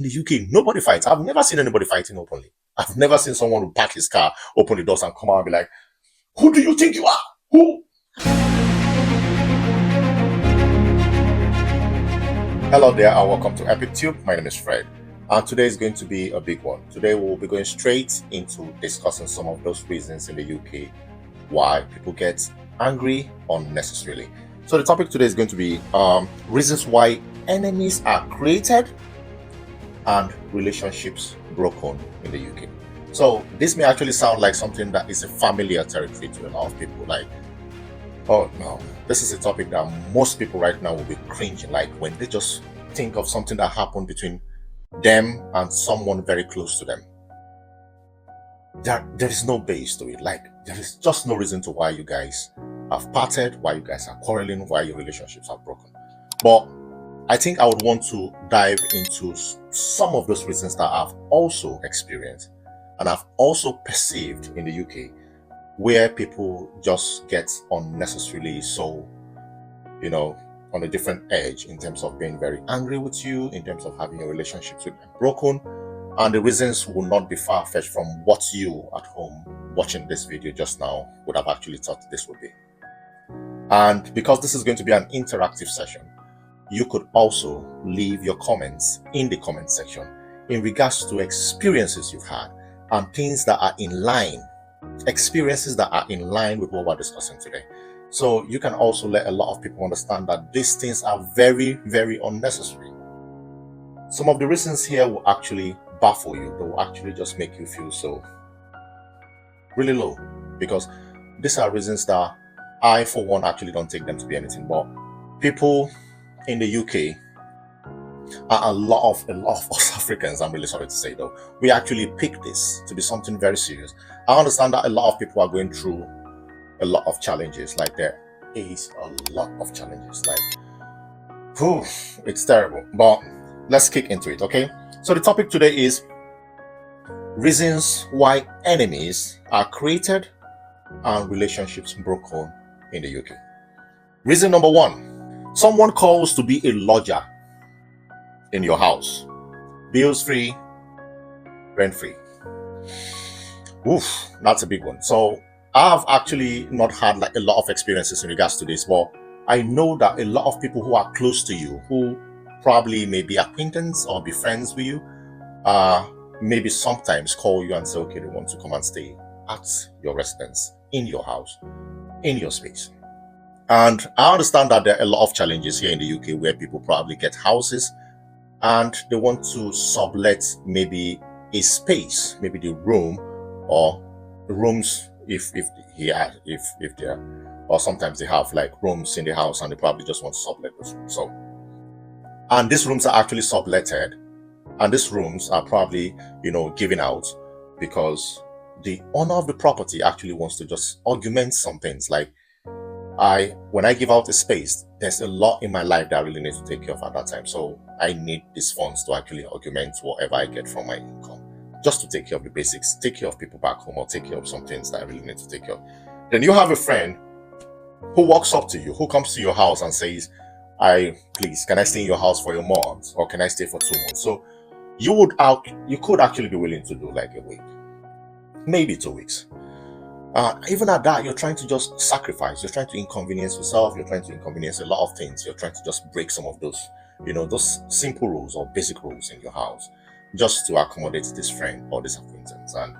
In the UK, nobody fights. I've never seen anybody fighting openly. I've never seen someone who park his car, open the doors, and come out and be like, "Who do you think you are? Who?" Hello there, and welcome to EpicTube. My name is Fred, and today is going to be a big one. Today we'll be going straight into discussing some of those reasons in the UK why people get angry unnecessarily. So the topic today is going to be reasons why enemies are created and relationships broken in the UK. So this may actually sound like something that is a familiar territory to a lot of people. Like, oh no, this is a topic that most people right now will be cringing, like when they just think of something that happened between them and someone very close to them. There is no base to it. Like, there is just no reason to why you guys have parted, why you guys are quarreling, why your relationships are broken. But I think I would want to dive into some of those reasons that I've also experienced and I've also perceived in the UK, where people just get unnecessarily so, on a different edge in terms of being very angry with you, in terms of having your relationships with them broken. And the reasons will not be far-fetched from what you at home watching this video just now would have actually thought this would be. And because this is going to be an interactive session, you could also leave your comments in the comment section in regards to experiences you've had and things that are in line, experiences that are in line with what we're discussing today. So you can also let a lot of people understand that these things are very, very unnecessary. Some of the reasons here will actually baffle you. They will actually just make you feel so really low, because these are reasons that I, for one, actually don't take them to be anything but people in the UK, a lot of us Africans, I'm really sorry to say though, we actually pick this to be something very serious. I understand that a lot of people are going through a lot of challenges. Like, there is a lot of challenges. Like, whew, it's terrible. But let's kick into it, okay? So the topic today is reasons why enemies are created and relationships broken in the UK. Reason number one. Someone calls to be a lodger in your house. Bills free, rent free. Oof, that's a big one. So I've actually not had like a lot of experiences in regards to this, but I know that a lot of people who are close to you, who probably may be acquaintance or be friends with you, maybe sometimes call you and say, okay, they want to come and stay at your residence, in your house, in your space. And I understand that there are a lot of challenges here in the UK where people probably get houses and they want to sublet maybe a space, maybe the room or rooms if they are, or sometimes they have like rooms in the house and they probably just want to sublet those rooms. So, and these rooms are actually subletted, and these rooms are probably, given out because the owner of the property actually wants to just augment some things. Like, when I give out a space, there's a lot in my life that I really need to take care of at that time. So I need these funds to actually augment whatever I get from my income, just to take care of the basics, take care of people back home, or take care of some things that I really need to take care of. Then you have a friend who walks up to you, who comes to your house and says, please, can I stay in your house for a month, or can I stay for 2 months? So you could actually be willing to do like a week, maybe 2 weeks. Even at that, you're trying to just sacrifice, you're trying to inconvenience yourself, you're trying to inconvenience a lot of things, you're trying to just break some of those, those simple rules or basic rules in your house, just to accommodate this friend or this acquaintance. And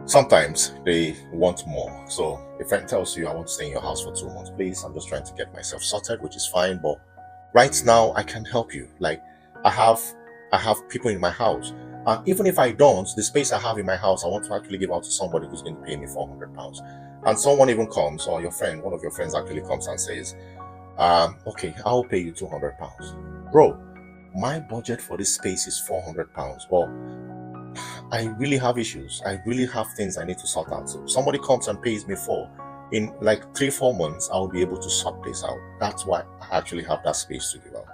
sometimes they want more. So a friend tells you, I want to stay in your house for 2 months, please, I'm just trying to get myself sorted, which is fine, but right now I can't help you. Like, I have people in my house. And even if I don't, the space I have in my house, I want to actually give out to somebody who's going to pay me £400. And someone even comes, or one of your friends actually comes and says, okay, I'll pay you £200. Bro, my budget for this space is £400. Well, I really have issues. I really have things I need to sort out. So somebody comes and pays me in like 3-4 months, I'll be able to sort this out. That's why I actually have that space to give out.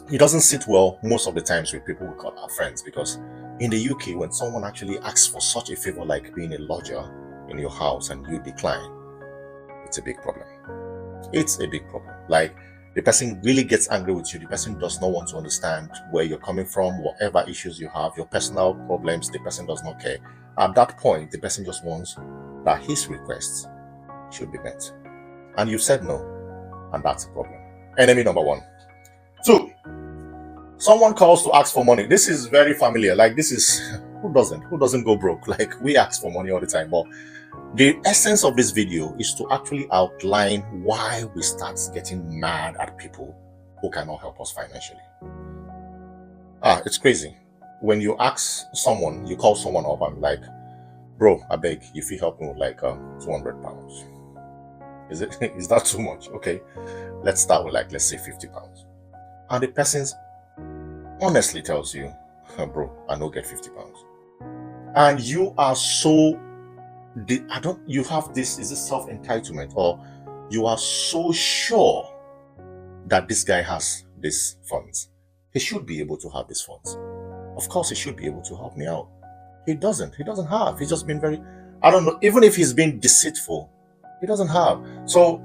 It doesn't sit well most of the times with people we call our friends, because in the UK, when someone actually asks for such a favor like being a lodger in your house and you decline, it's a big problem. It's a big problem. Like, The person really gets angry with you. The person does not want to understand where you're coming from, whatever issues you have, your personal problems, the person does not care. At that point, the person just wants that his requests should be met. And you said no, and that's a problem. Enemy number one. Two, someone calls to ask for money. This is very familiar. Like, this is, who doesn't go broke? Like, we ask for money all the time. But the essence of this video is to actually outline why we start getting mad at people who cannot help us financially. It's crazy. When you ask someone, you call someone up and like, bro, I beg, if you help me with like £200. Is that too much? Okay, let's start with like, let's say £50. And the person honestly tells you, bro, I don't get £50. And you are so, you have this, is this self-entitlement, or you are so sure that this guy has these funds. He should be able to have these funds. Of course, he should be able to help me out. He doesn't have. He's just been very, I don't know, even if he's been deceitful, he doesn't have. So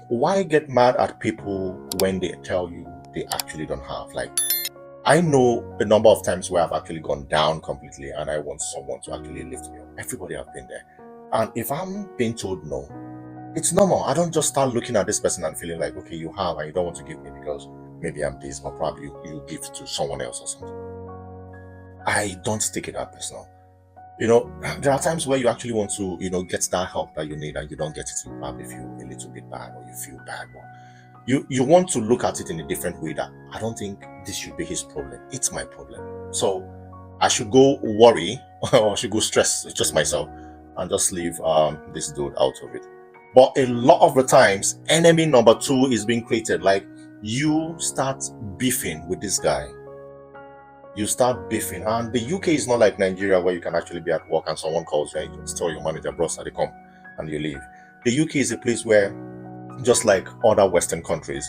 why get mad at people when they tell you they actually don't have? Like, I know a number of times where I've actually gone down completely and I want someone to actually lift me up. Everybody have been there. And if I'm being told no, it's normal. I don't just start looking at this person and feeling like, okay, you have and you don't want to give me because maybe I'm this, but probably you give to someone else or something. I don't take it that personal. You know, there are times where you actually want to, get that help that you need and you don't get it. You probably feel a little bit bad or you feel bad. But you want to look at it in a different way that I don't think this should be his problem. It's my problem. So I should go worry or I should go stress. It's just myself and just leave this dude out of it. But a lot of the times, enemy number two is being created. Like, you start beefing with this guy. You start beefing. And the UK is not like Nigeria where you can actually be at work and someone calls you and you just tell your manager, bro, so they come and you leave. The UK is a place where, just like other Western countries,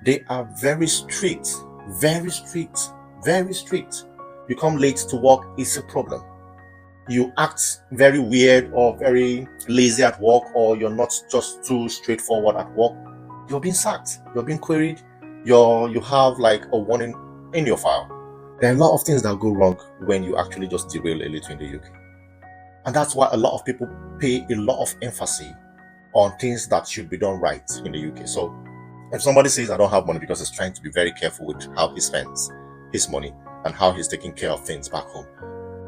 they are very strict, very strict, very strict. You come late to work, it's a problem. You act very weird or very lazy at work, or you're not just too straightforward at work, you're being sacked, you're being queried, you have like a warning in your file. There are a lot of things that go wrong when you actually just derail a little in the UK. And that's why a lot of people pay a lot of emphasis on things that should be done right in the UK. So if somebody says I don't have money because he's trying to be very careful with how he spends his money and how he's taking care of things back home,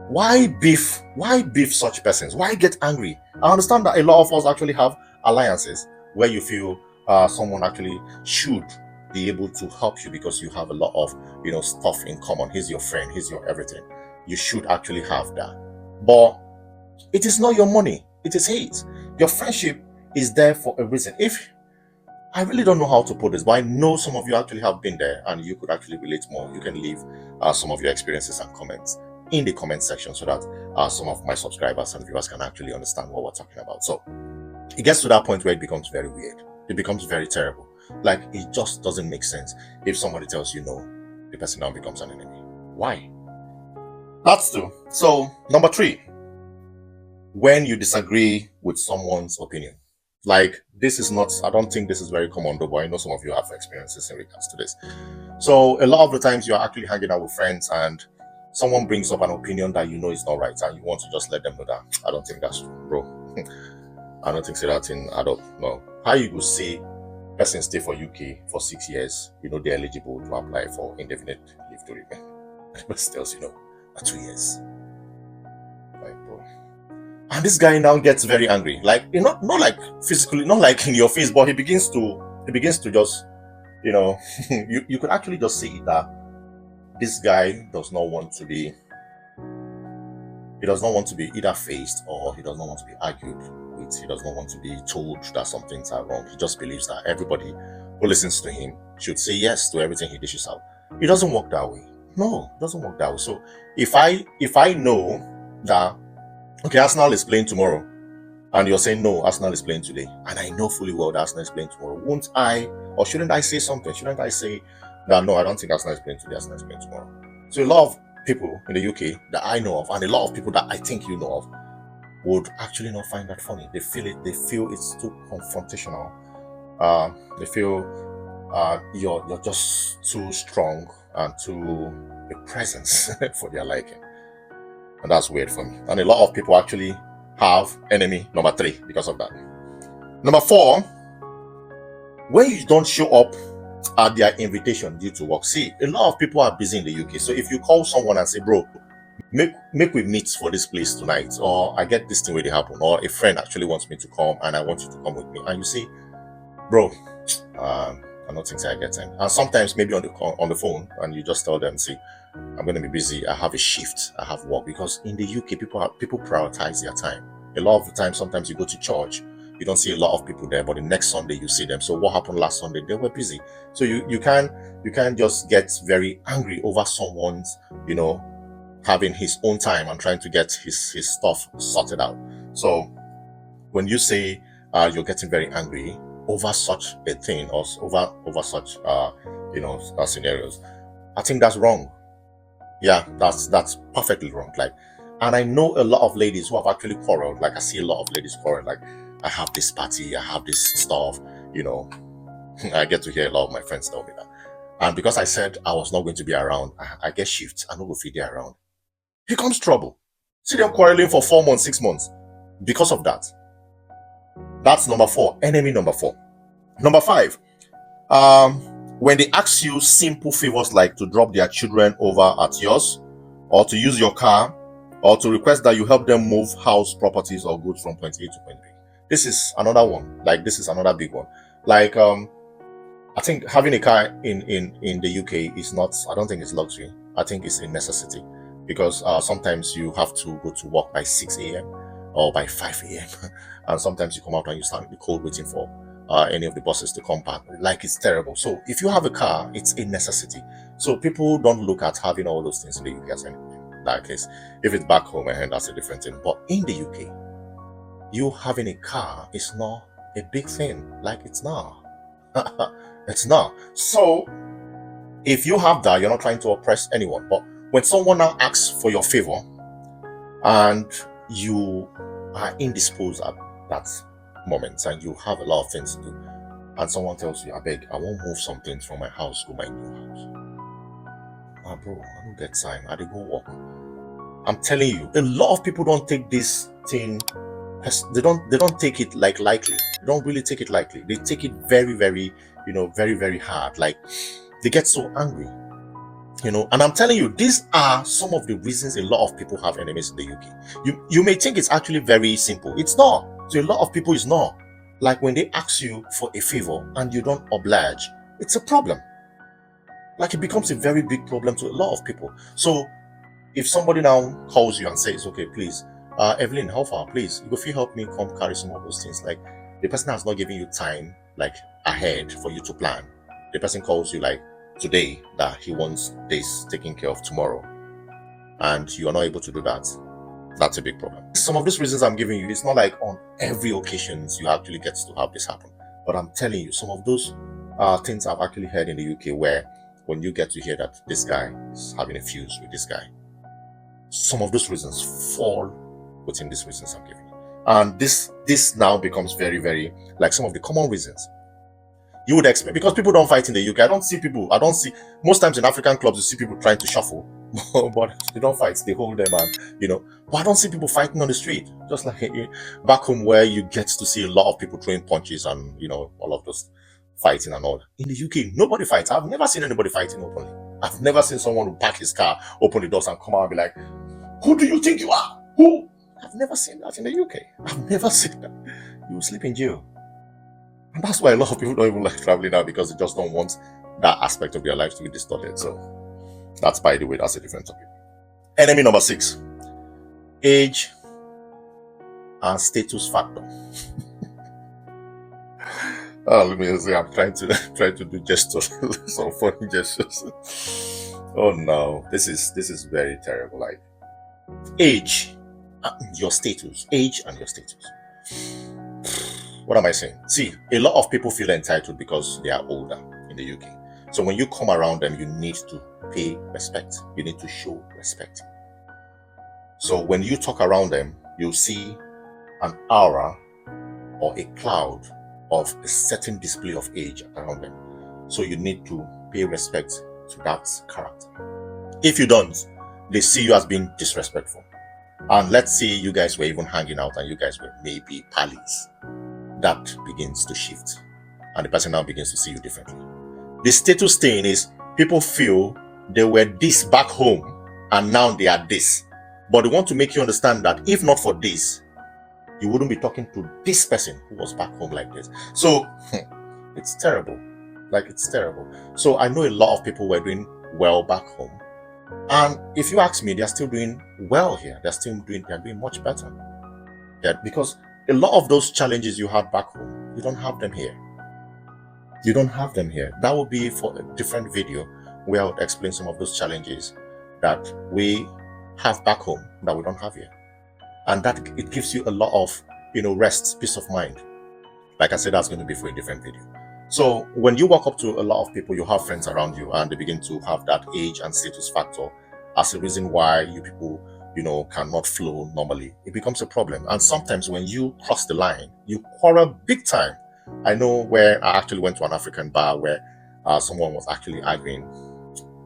why beef such persons? Why get angry? I understand that a lot of us actually have alliances where you feel someone actually should be able to help you because you have a lot of stuff in common. He's your friend, he's your everything. You should actually have that. But it is not your money, it is his. Your friendship is there for a reason. If I really don't know how to put this, but I know some of you actually have been there and you could actually relate more. You can leave some of your experiences and comments in the comment section so that some of my subscribers and viewers can actually understand what we're talking about. So it gets to that point where it becomes very weird. It becomes very terrible. Like, it just doesn't make sense. If somebody tells you no, the person now becomes an enemy. Why? That's two. So number three, when you disagree with someone's opinion. Like, this is not, I don't think this is very common though, but I know some of you have experiences in regards to this. So a lot of the times you're actually hanging out with friends and someone brings up an opinion that is not right and you want to just let them know that I don't think that's true, bro. I don't think so that in adult. No. How you will say person stay for UK for 6 years, they're eligible to apply for indefinite leave to remain. But still, 2 years. Like, bro. And this guy now gets very angry. Like, not like physically, not like in your face, but he begins to just, you could actually just see that this guy does not want to be either faced or he does not want to be argued with. He does not want to be told that some things are wrong. He just believes that everybody who listens to him should say yes to everything he dishes out. It doesn't work that way. No, it doesn't work that way. So if I know that, okay, Arsenal is playing tomorrow, and you're saying no, Arsenal is playing today, and I know fully well that Arsenal is playing tomorrow, won't I, or shouldn't I say something? Shouldn't I say that no, I don't think Arsenal is playing today, Arsenal is playing tomorrow? So a lot of people in the UK that I know of, and a lot of people that I think you know of, would actually not find that funny. They feel it's too confrontational. They feel you're just too strong and too a presence for their liking, and that's weird for me. And a lot of people actually have enemy number three because of that. Number four, when you don't show up at their invitation due to work. See, a lot of people are busy in the UK. So if you call someone and say, bro, make we meet for this place tonight, or I get this thing where they happen, or a friend actually wants me to come and I want you to come with me, and you say, bro, I don't think I get time. And sometimes maybe on the phone, and you just tell them, see, I'm going to be busy. I have a shift. I have work. Because in the UK, people prioritize their time. A lot of the time, sometimes you go to church, you don't see a lot of people there, but the next Sunday you see them. So what happened last Sunday? They were busy. So you can't just get very angry over someone's, having his own time and trying to get his stuff sorted out. So when you say you're getting very angry over such a thing, or over such scenarios, I think that's wrong. Yeah, that's perfectly wrong. Like, and I know a lot of ladies who have actually quarreled. Like, I see a lot of ladies quarrel. Like, I have this party, I have this stuff. I get to hear a lot of my friends tell me that. And because I said I was not going to be around, I get shifts. I don't go feed there around. Here comes trouble. See them quarreling for 4 months, 6 months because of that. That's number four. Enemy number four. Number five. When they ask you simple favors like to drop their children over at yours, or to use your car, or to request that you help them move house properties or goods from point A to point B. This is another one. Like, this is another big one. Like, I think having a car in the UK is not, I don't think it's luxury. I think it's a necessity, because sometimes you have to go to work by 6 a.m. or by 5 a.m. and sometimes you come out and you stand in the cold waiting for any of the buses to come back. Like, it's terrible. So if you have a car, it's a necessity. So people don't look at having all those things in the UK as anything. Like, if it's back home, and that's a different thing. But in the UK, you having a car is not a big thing. Like, it's not. It's not. So if you have that, you're not trying to oppress anyone. But when someone now asks for your favor and you are indisposed at that moment and you have a lot of things to do, and someone tells you, I beg, I won't move some things from my house to my new house. Bro, I don't get time. I go work. I'm telling you, a lot of people don't take this thing. They don't take it like lightly. They don't really take it lightly. They take it very, very, very, very hard. Like, they get so angry. And I'm telling you, these are some of the reasons a lot of people have enemies in the UK. You may think it's actually very simple. It's not. To a lot of people, it's not. Like, when they ask you for a favor and you don't oblige, it's a problem. Like, it becomes a very big problem to a lot of people. So if somebody now calls you and says, okay, please, Evelyn, how far? Please, if you help me come carry some of those things. Like, the person has not given you time, like, ahead for you to plan. The person calls you like today that he wants this taken care of tomorrow, and you are not able to do that. That's a big problem. Some of these reasons I'm giving you, it's not like on every occasion you actually get to have this happen. But I'm telling you, some of those things I've actually heard in the UK, where when you get to hear that this guy is having a fuse with this guy, some of those reasons fall within these reasons I'm giving you. And this now becomes very, very, like, some of the common reasons you would expect, because people don't fight in the UK. I don't see most times in African clubs you see people trying to shuffle, but they don't fight. They hold them, and but I don't see people fighting on the street, just like back home, where you get to see a lot of people throwing punches and all of those fighting and all. In the UK, nobody fights. I've never seen anybody fighting openly. I've never seen someone who park his car, open the doors, and come out and be like, who do you think you are? Who? I've never seen that in the UK. I've never seen that. You will sleep in jail. And that's why a lot of people don't even like traveling now, because they just don't want that aspect of their life to be distorted. So that's, by the way, that's a different topic. Enemy number 6, age and status factor. Let me say, I'm trying to do gestures, some funny gestures. Oh no, this is very terrible. Like, age and your status. Age and your status. What am I saying? See, a lot of people feel entitled because they are older in the UK. So when you come around them, you need to pay respect. You need to show respect. So when you talk around them, you'll see an aura or a cloud of a certain display of age around them. So you need to pay respect to that character. If you don't, they see you as being disrespectful. And let's say you guys were even hanging out and you guys were maybe pals. That begins to shift. And the person now begins to see you differently. The status thing is people feel they were this back home and now they are this. But they want to make you understand that if not for this, you wouldn't be talking to this person who was back home like this. So it's terrible. Like, it's terrible. So I know a lot of people were doing well back home. And if you ask me, they're still doing well here. They're doing much better. Yeah, because a lot of those challenges you had back home, you don't have them here. You don't have them here. That will be for a different video where I would explain some of those challenges that we have back home that we don't have here. And that it gives you a lot of, rest, peace of mind. Like I said, that's going to be for a different video. So when you walk up to a lot of people, you have friends around you and they begin to have that age and status factor as a reason why you people, cannot flow normally. It becomes a problem. And sometimes when you cross the line, you quarrel big time. I know where I actually went to an African bar where someone was actually arguing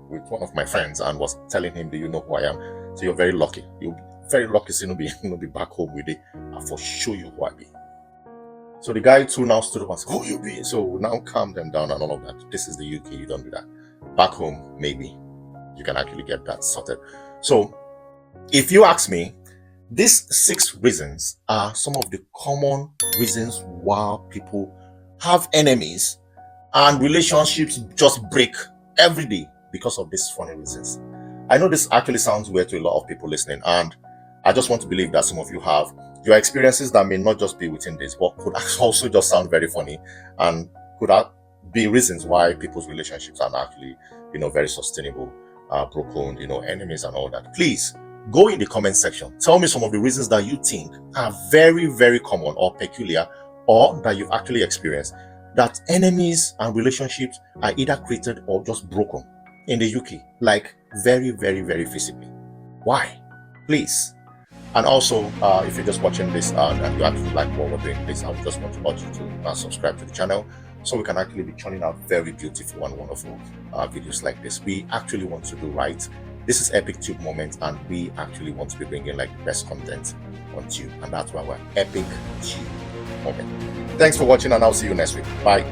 with one of my friends and was telling him, do you know who I am? So you're very lucky. You're very lucky to be back home with it. And for sure you who I be. So the guy too now stood up and said, who you be? So now calm them down and all of that. This is the UK, you don't do that. Back home, maybe you can actually get that sorted. So if you ask me, these 6 reasons are some of the common reasons why people have enemies and relationships just break every day because of these funny reasons. I know this actually sounds weird to a lot of people listening, and I just want to believe that some of you have your experiences that may not just be within this, but could also just sound very funny and could be reasons why people's relationships are actually, very sustainable, broken, enemies and all that. Please go in the comment section. Tell me some of the reasons that you think are very, very common or peculiar, or that you've actually experienced, that enemies and relationships are either created or just broken in the UK, like very, very, very physically. Why? Please. And also, if you're just watching this and you actually like what we're doing, please, I would just want to urge you to subscribe to the channel so we can actually be churning out very beautiful and wonderful videos like this. We actually want to do right. This is EpicTubeMoments, and we actually want to be bringing like the best content on Tube, and that's why we're EpicTubeMoments. Thanks for watching, and I'll see you next week. Bye.